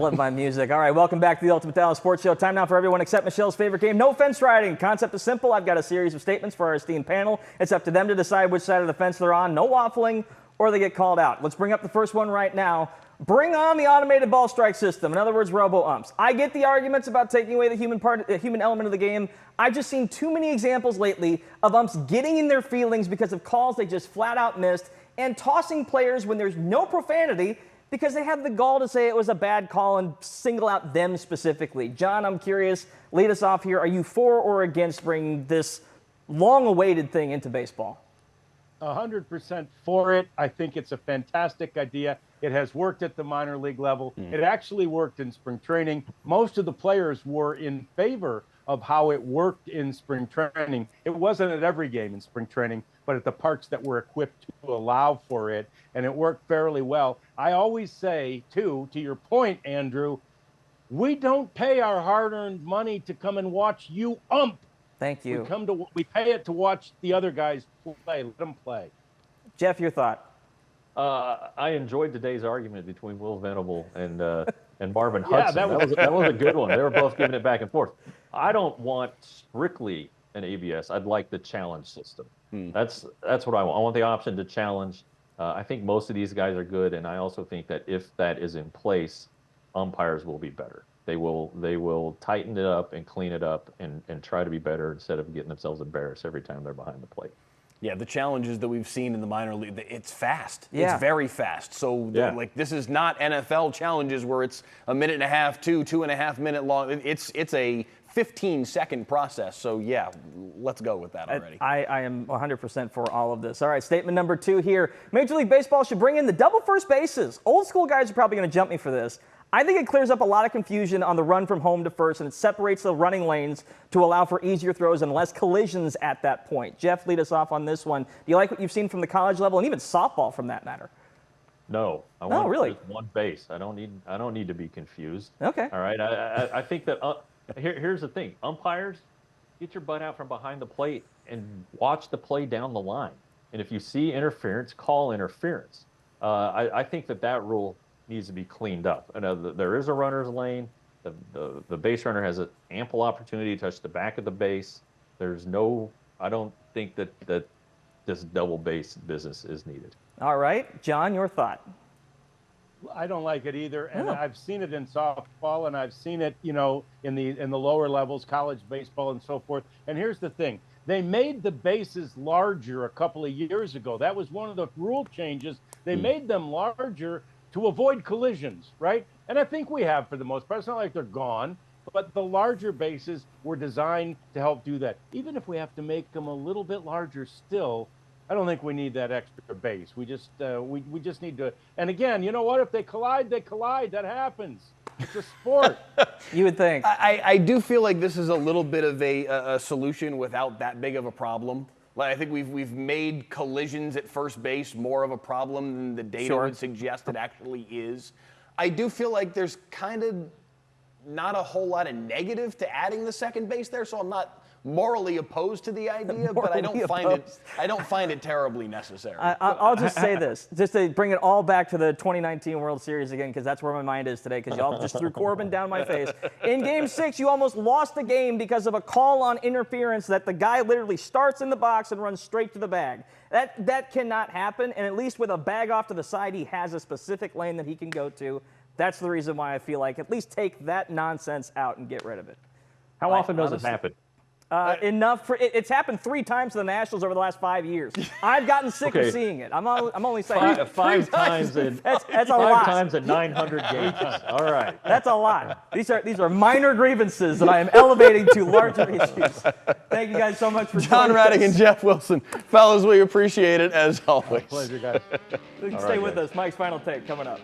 love my music. All right, welcome back to the Ultimate Dallas Sports Show. Time now for everyone except Michelle's favorite game, no fence riding. Concept is simple. I've got a series of statements for our esteemed panel. It's up to them to decide which side of the fence they're on. No waffling or they get called out. Let's bring up the first one right now. Bring on the automated ball strike system. In other words, RoboUmps. I get the arguments about taking away the human element of the game. I've just seen too many examples lately of umps getting in their feelings because of calls they just flat out missed and tossing players when there's no profanity because they have the gall to say it was a bad call and single out them specifically. John, I'm curious, lead us off here. Are you for or against bringing this long-awaited thing into baseball? 100% for it. I think it's a fantastic idea. It has worked at the minor league level. It actually worked in spring training. Most of the players were in favor of how it worked in spring training. It wasn't at every game in spring training, but at the parks that were equipped to allow for it, and it worked fairly well. I always say, too, to your point, Andrew, we don't pay our hard-earned money to come and watch you ump. Thank you. We pay it to watch the other guys play. Let them play. Jeff, your thought? I enjoyed today's argument between Will Venable and Marvin Hudson. That was a good one. They were both giving it back and forth. I don't want strictly an ABS. I'd like the challenge system. That's what I want. I want the option to challenge. I think most of these guys are good, and I also think that if that is in place, umpires will be better. They will tighten it up and clean it up and try to be better instead of getting themselves embarrassed every time they're behind the plate. Yeah, the challenges that we've seen in the minor league, it's fast. Yeah. It's very fast. So, like, this is not NFL challenges where it's a minute and a half, 2.5 minute long. It's a 15-second process. So, yeah, let's go with that already. I am 100% for all of this. All right, statement number 2 here. Major League Baseball should bring in the double first bases. Old school guys are probably going to jump me for this. I think it clears up a lot of confusion on the run from home to first, and it separates the running lanes to allow for easier throws and less collisions at that point. Jeff, lead us off on this one. Do you like what you've seen from the college level and even softball, for that matter? No, I want just one base. I don't need to be confused. Okay. All right. I think that here's the thing. Umpires, get your butt out from behind the plate and watch the play down the line. And if you see interference, call interference. I think that rule needs to be cleaned up. There is a runner's lane. The base runner has an ample opportunity to touch the back of the base. I don't think that this double base business is needed. All right, John, your thought? I don't like it either, and I've seen it in softball, and I've seen it, in the lower levels, college baseball, and so forth. And here's the thing: they made the bases larger a couple of years ago. That was one of the rule changes. They made them larger to avoid collisions, right? And I think we have for the most part. It's not like they're gone, but the larger bases were designed to help do that. Even if we have to make them a little bit larger still, I don't think we need that extra base. We just need to. And again, you know what? If they collide, they collide. That happens. It's a sport. You would think. I do feel like this is a little bit of a solution without that big of a problem. Like, I think we've made collisions at first base more of a problem than the data would suggest it actually is. I do feel like there's kind of not a whole lot of negative to adding the second base there, so I'm not morally opposed to the idea, but I don't find it terribly necessary. I'll just say this, just to bring it all back to the 2019 World Series again, because that's where my mind is today, because y'all just threw Corbin down my face. In Game 6, you almost lost the game because of a call on interference that the guy literally starts in the box and runs straight to the bag. That cannot happen, and at least with a bag off to the side, he has a specific lane that he can go to. That's the reason why I feel like at least take that nonsense out and get rid of it. How often does it happen? Enough for it's happened 3 times to the Nationals over the last 5 years. I've gotten sick of seeing it. I'm only saying five times in that's a five lot. times in 900 games. All right, that's a lot. These are minor grievances that I am elevating to larger issues. Thank you guys so much for John Raddick and Jeff Wilson, fellas. We appreciate it as always. Pleasure, guys. Stay with us. Mike's final take coming up.